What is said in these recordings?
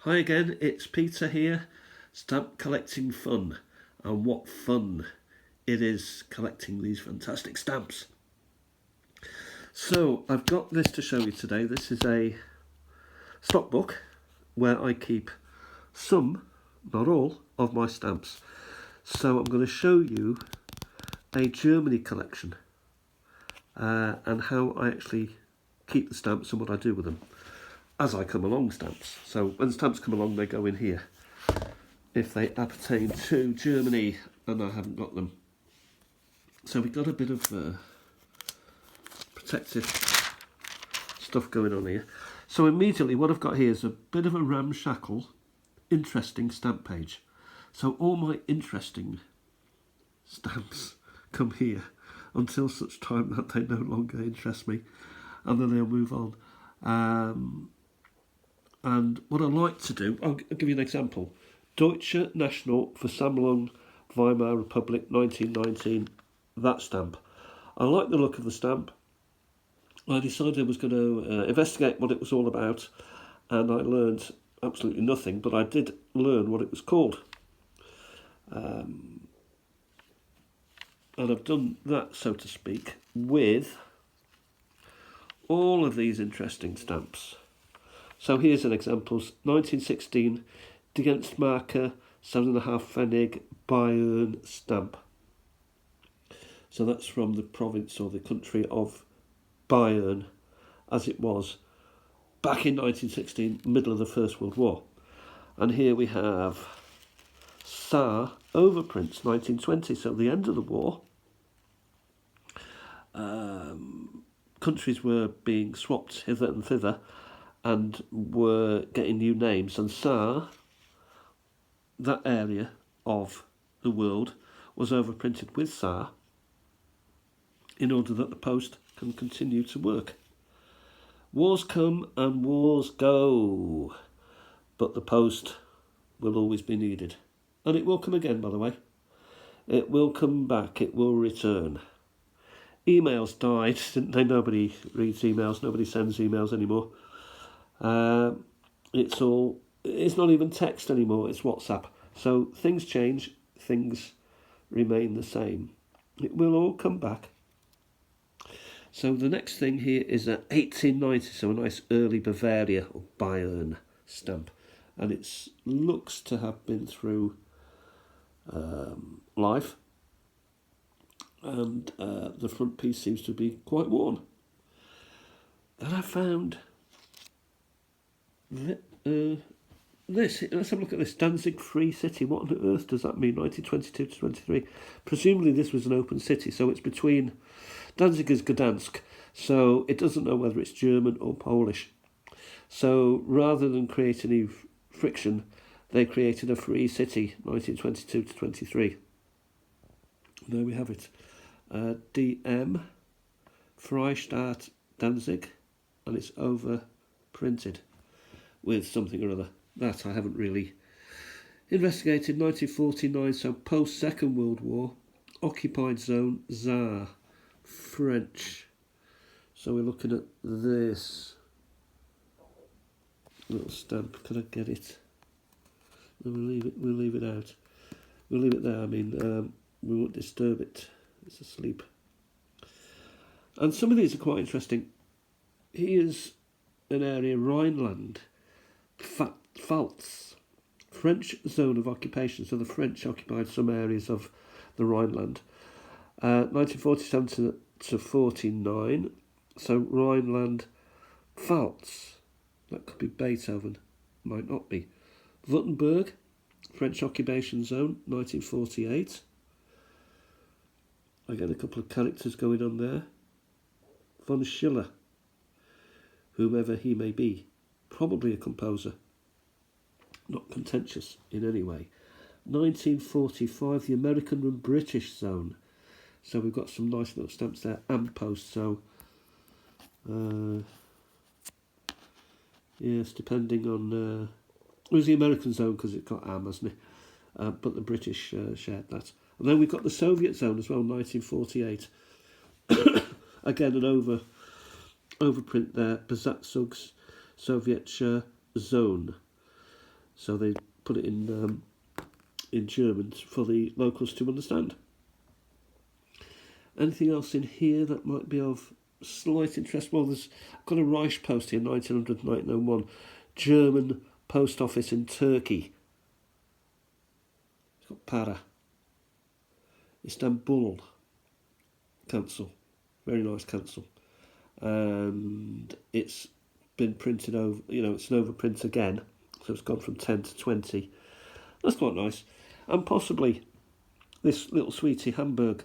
Hi again, it's Peter here. Stamp collecting fun, and what fun it is collecting these fantastic stamps. So I've got this to show you today. This is a stockbook where I keep some, not all, of my stamps. So I'm going to show you a Germany collection and how I actually keep the stamps and what I do with them as I come along stamps. So when stamps come along, they go in here if they appertain to Germany and I haven't got them. So we've got a bit of protective stuff going on here. So immediately what I've got here is a bit of a ramshackle, interesting stamp page. So all my interesting stamps come here until such time that they no longer interest me, and then they'll move on. And what I like to do, I'll give you an example. Deutsche Nationalversammlung, Weimar Republic, 1919, that stamp. I like the look of the stamp. I decided I was going to investigate what it was all about, and I learned absolutely nothing, but I did learn what it was called. And I've done that, so to speak, with all of these interesting stamps. So here's an example, 1916 Dienstmarke 7.5 Pfennig Bayern stamp. So that's from the province or the country of Bayern, as it was back in 1916, middle of the First World War. And here we have Saar overprints, 1920, so the end of the war. Countries were being swapped hither and thither and were getting new names, and Saar, that area of the world, was overprinted with Saar in order that the post can continue to work. Wars come and wars go, but the post will always be needed. And it will come again, by the way. It will come back, it will return. Emails died, didn't they? Nobody reads emails, nobody sends emails anymore. It's not even text anymore, it's WhatsApp. So things change, things remain the same. It will all come back. So the next thing here is a 1890, so a nice early Bavaria or Bayern stamp. And it looks to have been through life. And the front piece seems to be quite worn. Then I found this. Let's have a look at this. Danzig Free City. What on earth does that mean? 1922 to 23. Presumably this was an open city, so it's between... Danzig is Gdansk, so it doesn't know whether it's German or Polish. So rather than create any friction, they created a free city, 1922 to 23. There we have it. DM, Freistaat Danzig, and it's overprinted with something or other. That I haven't really investigated. 1949, so post-Second World War, occupied zone, Saar, French. So we're looking at this little stamp. Can I get it? We'll leave it out. We'll leave it there. I mean, we won't disturb it. It's asleep. And some of these are quite interesting. Here's an area, Rhineland, Pfalz, French zone of occupation. So the French occupied some areas of the Rhineland. 1947 to 49. So Rhineland, Pfalz. That could be Beethoven. Might not be. Württemberg, French occupation zone, 1948. Again, a couple of characters going on there. Von Schiller, whoever he may be, probably a composer, not contentious in any way. 1945, the American and British zone. So we've got some nice little stamps there, and post. So, yes, depending on... it was the American zone because it got AM, hasn't it? But the British shared that. And then we've got the Soviet zone as well, 1948. Again, an overprint there, Besatzungs Sovietsche Zone. so they put it in German for the locals to understand. Anything else in here that might be of slight interest? Well, I've got a Reich post here, 1900 1901, German post office in Turkey. It's got Para. Istanbul council, very nice council, and it's been printed over, it's an overprint again, so it's gone from 10 to 20. That's quite nice. And possibly this little sweetie, Hamburg,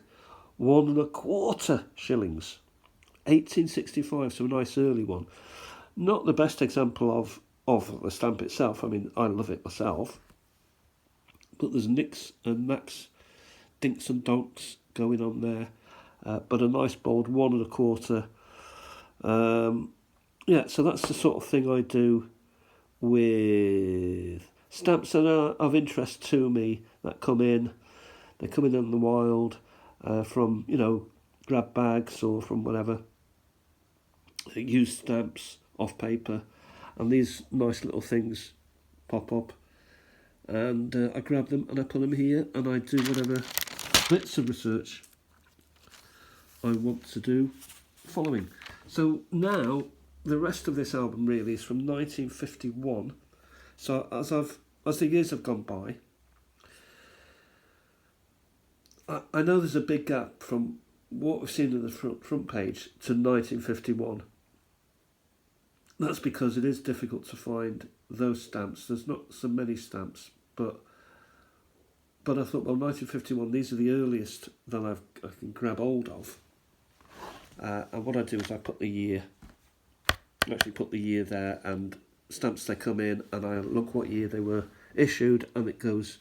1.25 shillings, 1865, so a nice early one. Not the best example of the stamp itself. I mean, I love it myself, but there's nicks and knacks, dinks and donks going on there, but a nice bold 1.25. So that's the sort of thing I do with stamps that are of interest to me, that come in. They come in the wild, from, grab bags or from whatever, used stamps off paper, and these nice little things pop up, and I grab them and I put them here, and I do whatever bits of research I want to do following. So now the rest of this album really is from 1951. So as the years have gone by, I know there's a big gap from what we've seen in the front page to 1951. That's because it is difficult to find those stamps. There's not so many stamps, but I thought, well, 1951, these are the earliest that I can grab hold of. And what I do is I put the year there, and stamps they come in, and I look what year they were issued, and it goes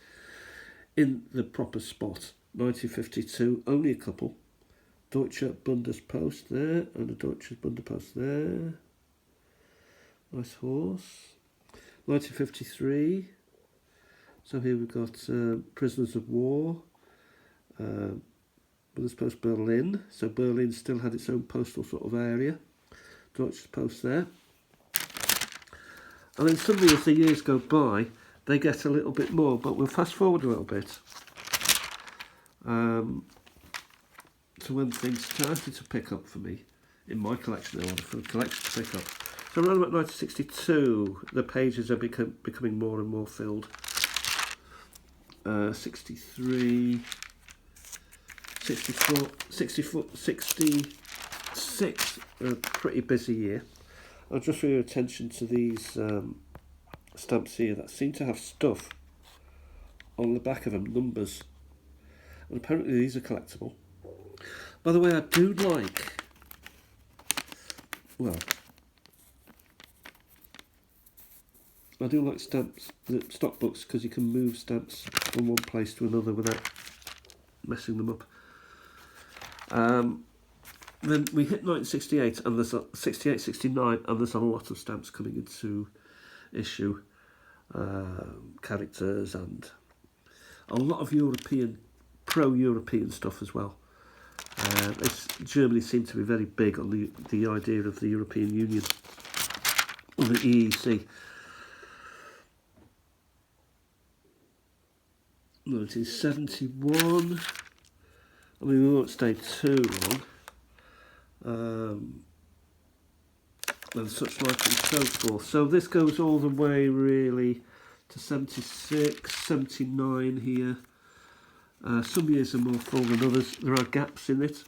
in the proper spot. 1952, only a couple. Deutsche Bundespost there, and a Deutsche Bundespost there. Nice horse. 1953. So here we've got Prisoners of War. Bundespost Berlin. So Berlin still had its own postal sort of area. Deutsche Post there. And then suddenly, as the years go by, they get a little bit more. But we'll fast forward a little bit to when things started to pick up for me in my collection, in order for the collection to pick up. So around about 1962, the pages are becoming more and more filled. 63, 64, 64, 66, a pretty busy year. I'll just draw your attention to these stamps here that seem to have stuff on the back of them, numbers. And apparently these are collectible. By the way, I do like, stamps, stock books, because you can move stamps from one place to another without messing them up. Then we hit 1968, and there's 68, 69, and there's a lot of stamps coming into issue, characters, and a lot of pro-European stuff as well. Germany seemed to be very big on the idea of the European Union, or the EEC. 1971. I mean, we won't stay too long. And such like and so forth. So this goes all the way really to 76, 79 here. Some years are more full than others. There are gaps in it.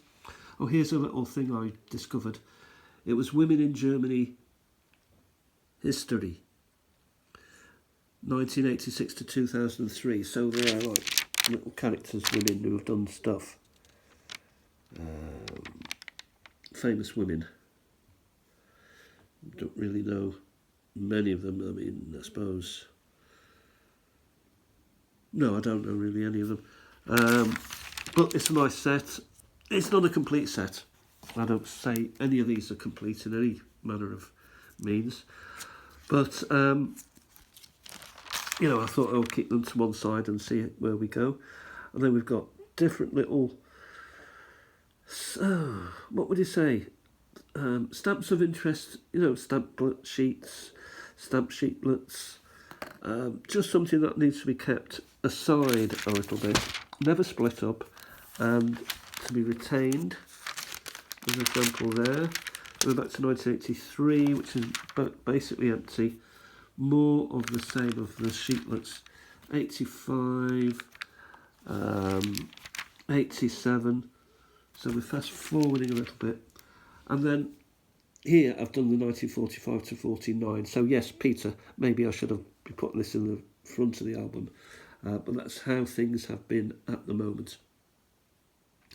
Oh, here's a little thing I discovered. It was Women in Germany History, 1986 to 2003. So there are like little characters, women who have done stuff. Famous women. Don't really know many of them. I mean, I suppose. No, I don't know really any of them. But it's a nice set. It's not a complete set. I don't say any of these are complete in any manner of means. But, I thought I'll keep them to one side and see where we go. And then we've got different little, what would you say? Stamps of interest, stamp sheets, stamp sheetlets, Just something that needs to be kept aside a little bit, never split up, and to be retained. There's an example there. We're back to 1983, which is basically empty. More of the same of the sheetlets. 85, 87. So we're fast forwarding a little bit. And then here I've done the 1945 to 49. So yes, Peter, maybe I should have been putting this in the front of the album. But that's how things have been at the moment.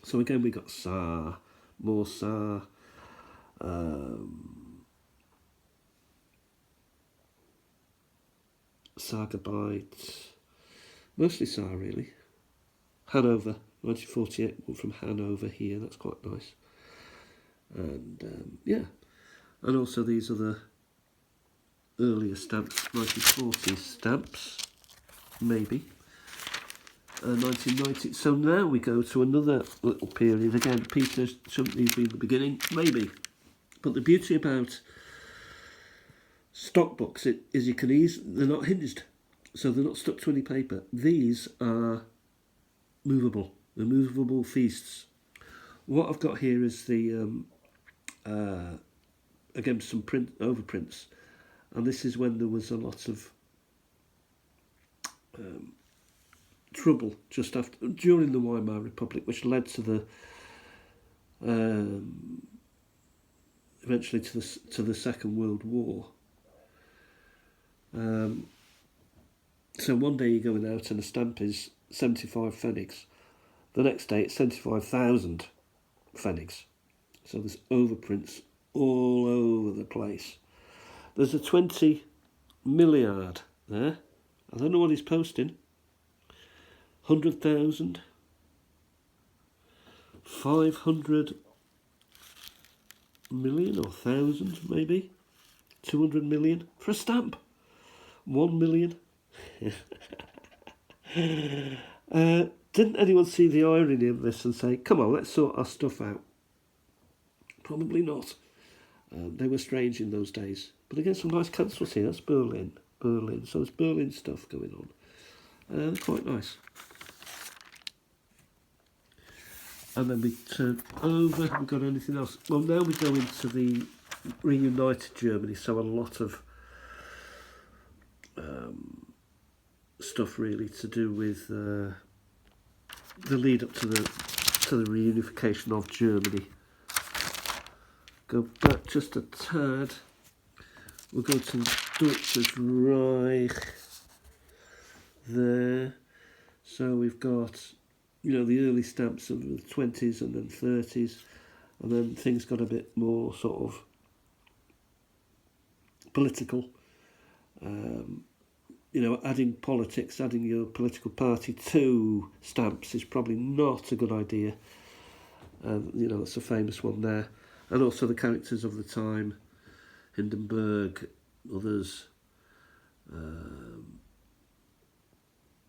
So again, we got Sa, more Sa, Saga Byte, mostly Sa really. Hanover, 1948, one from Hanover here, that's quite nice. And yeah, and also these are the earlier stamps, 1940s stamps, maybe. 1990. So now we go to another little period. Again, Peter, shouldn't these be the beginning? Maybe. But the beauty about stockbooks is you can they're not hinged. So they're not stuck to any paper. These are movable. They're movable feasts. What I've got here is the, again, some overprints. And this is when there was a lot of trouble just after, during the Weimar Republic, which led to the eventually to the Second World War. So one day you're going out and a stamp is 75 pfennigs. The next day it's 75,000 pfennigs. So there's overprints all over the place. There's a 20 milliard there. I don't know what he's posting. 100,000. 500 million or 1,000 maybe. 200 million for a stamp. 1 million. Didn't anyone see the irony of this and say, come on, let's sort our stuff out? Probably not. They were strange in those days. But again, some nice cancels here. That's Berlin. So there's Berlin stuff going on. Quite nice. And then we turn over. Have we got anything else? Well, now we go into the reunited Germany. So a lot of stuff really to do with the lead up to the reunification of Germany. Go back just a tad. We'll go to Deutsches Reich there. So we've got, you know, the early stamps of the 20s and then 30s, and then things got a bit more sort of political. You know, adding politics, adding your political party to stamps is probably not a good idea. You know, that's a famous one there. And also the characters of the time, Hindenburg, others.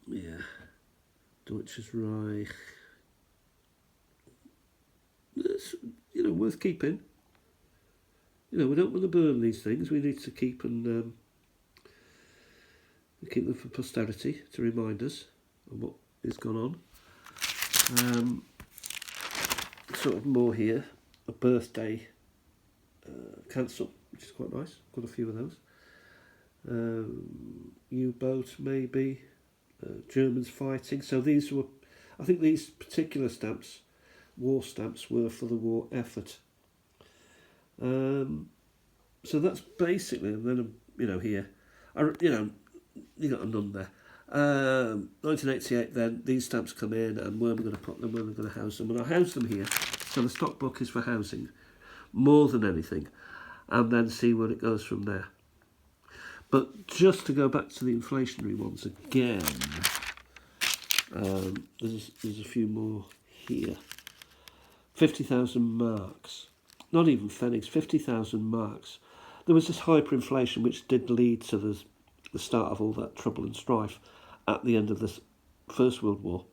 Yeah, Deutsches Reich. It's, you know, worth keeping. You know, we don't want to burn these things. We need to keep and keep them for posterity to remind us of what is gone on. Sort of more here. A birthday cancel, which is quite nice. Got a few of those. U-boat maybe. Germans fighting. So these were, I think these particular stamps, war stamps, were for the war effort. So that's basically, and then you know here, you know, you got a nun there. 1988 then, these stamps come in, and where are we going to put them, where are we going to house them? And I house them here, so the stockbook is for housing, more than anything, and then see where it goes from there. But just to go back to the inflationary ones again, there's a few more here. 50,000 marks, not even pfennigs, 50,000 marks. There was this hyperinflation which did lead to the start of all that trouble and strife at the end of the First World War.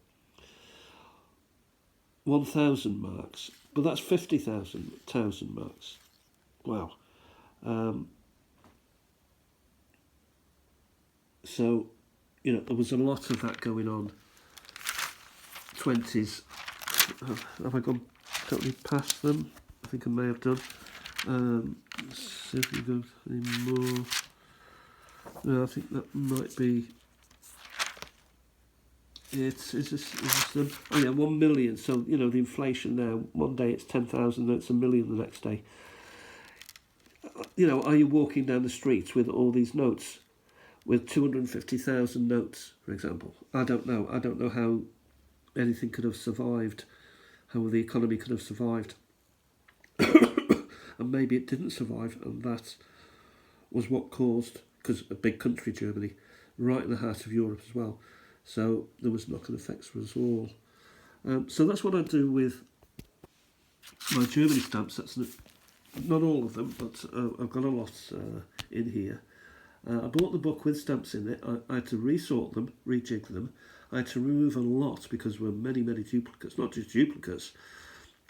1,000 marks, but that's 50,000 marks. Wow. So, there was a lot of that going on. 20s. Have I gone totally past them? I think I may have done. Let's see if we go any more. No, I think that might be it. Is this them? Oh yeah, 1 million. So, the inflation now, one day it's 10,000, then it's a million the next day. Are you walking down the streets with all these notes, with 250,000 notes, for example? I don't know. I don't know how anything could have survived, how the economy could have survived. And maybe it didn't survive, and that was what caused, because a big country, Germany, right in the heart of Europe as well. So there was knock-on effects for us all. So that's what I do with my Germany stamps. That's not all of them, but I've got a lot in here. I bought the book with stamps in it. I had to resort them, rejig them. I had to remove a lot because there were many, many duplicates. Not just duplicates.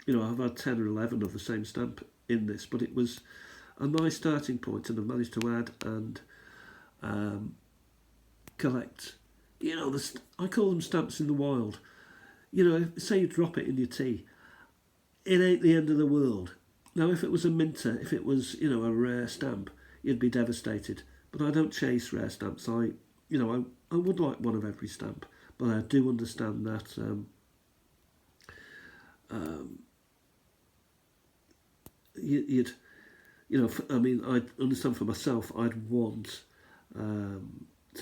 I've had 10 or 11 of the same stamp in this, but it was a nice starting point, and I've managed to add and collect. I call them stamps in the wild. Say you drop it in your tea, it ain't the end of the world. Now, if it was a minter, if it was a rare stamp, you'd be devastated. But I don't chase rare stamps. I would like one of every stamp, but I do understand that. I understand for myself, I'd want to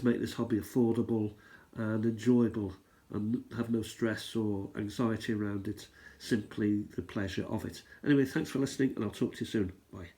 make this hobby affordable and enjoyable and have no stress or anxiety around it, simply the pleasure of it. Anyway, thanks for listening, and I'll talk to you soon. Bye.